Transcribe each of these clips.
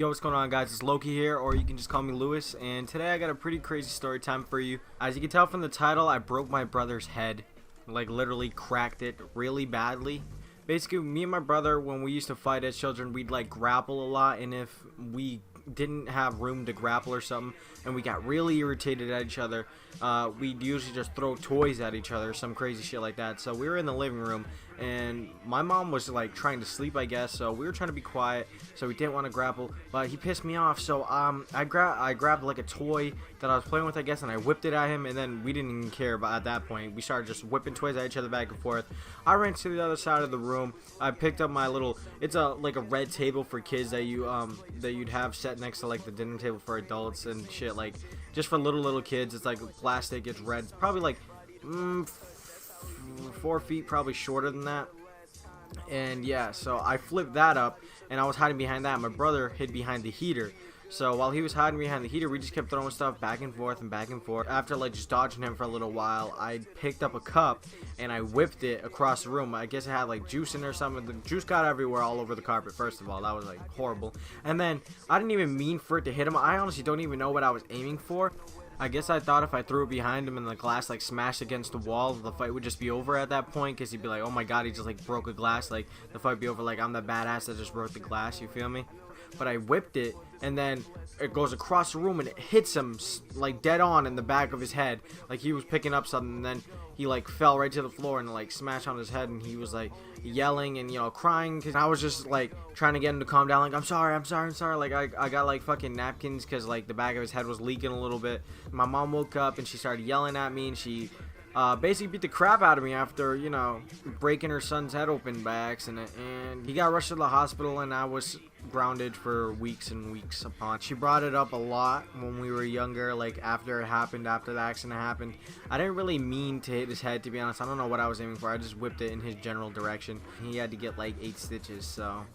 Yo, what's going on, guys? It's Lowqy here, or you can just call me Lewis, and today I got a pretty crazy story time for you. As you can tell from the title, I broke my brother's head. Like, literally cracked it really badly. Basically, me and my brother, when we used to fight as children, we'd like grapple a lot, and if we didn't have room to grapple or something and we got really irritated at each other, we'd usually just throw toys at each other, some crazy shit like that. So we were in the living room and my mom was like trying to sleep, I guess, so we were trying to be quiet, so we didn't want to grapple, but he pissed me off. So I grabbed like a toy that I was playing with, I guess, and I whipped it at him, and then we didn't even care. But at that point we started just whipping toys at each other back and forth. I ran to the other side of the room. I picked up my little, it's like a red table for kids that you'd have set next to like the dinner table for adults and shit, like just for little kids. It's like plastic, it's red, it's probably like 4 feet, probably shorter than that. And yeah, so I flipped that up and I was hiding behind that. My brother hid behind the heater. So while he was hiding behind the heater, we just kept throwing stuff back and forth and back and forth. After like just dodging him for a little while, I picked up a cup and I whipped it across the room. I guess it had like juice in it or something. The juice got everywhere, all over the carpet. First of all, that was like horrible. And then I didn't even mean for it to hit him. I honestly don't even know what I was aiming for. I guess I thought if I threw it behind him and the glass like smashed against the wall, the fight would just be over at that point, because he'd be like, oh my god, he just like broke a glass. Like the fight would be over, like I'm the badass that just broke the glass, you feel me? But I whipped it and then it goes across the room and it hits him like dead on in the back of his head, like he was picking up something, and then he like fell right to the floor and like smashed on his head, and he was like yelling and, you know, crying, because I was just like trying to get him to calm down, like I'm sorry, like I got like fucking napkins because like the back of his head was leaking a little bit. My mom woke up and she started yelling at me, and she basically beat the crap out of me after, you know, breaking her son's head open by accident, and he got rushed to the hospital and I was grounded for weeks and weeks upon. She brought it up a lot when we were younger, like after it happened, after the accident happened. I didn't really mean to hit his head, to be honest. I don't know what I was aiming for. I just whipped it in his general direction. He had to get like 8 stitches, so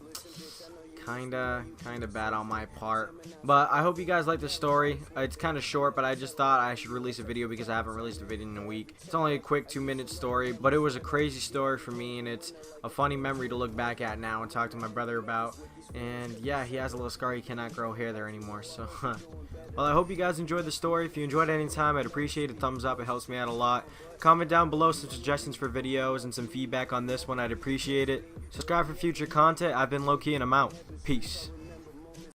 kinda bad on my part. But I hope you guys like the story. It's kind of short, but I just thought I should release a video because I haven't released a video in a week. It's only a quick 2-minute story, but it was a crazy story for me, and it's a funny memory to look back at now and talk to my brother about. And yeah, he has a little scar. He cannot grow hair there anymore, so well, I hope you guys enjoyed the story. If you enjoyed it any time, I'd appreciate a thumbs up. It helps me out a lot. Comment down below some suggestions for videos and some feedback on this one. I'd appreciate it. Subscribe for future content. I've been Lowqy and I'm out. Peace.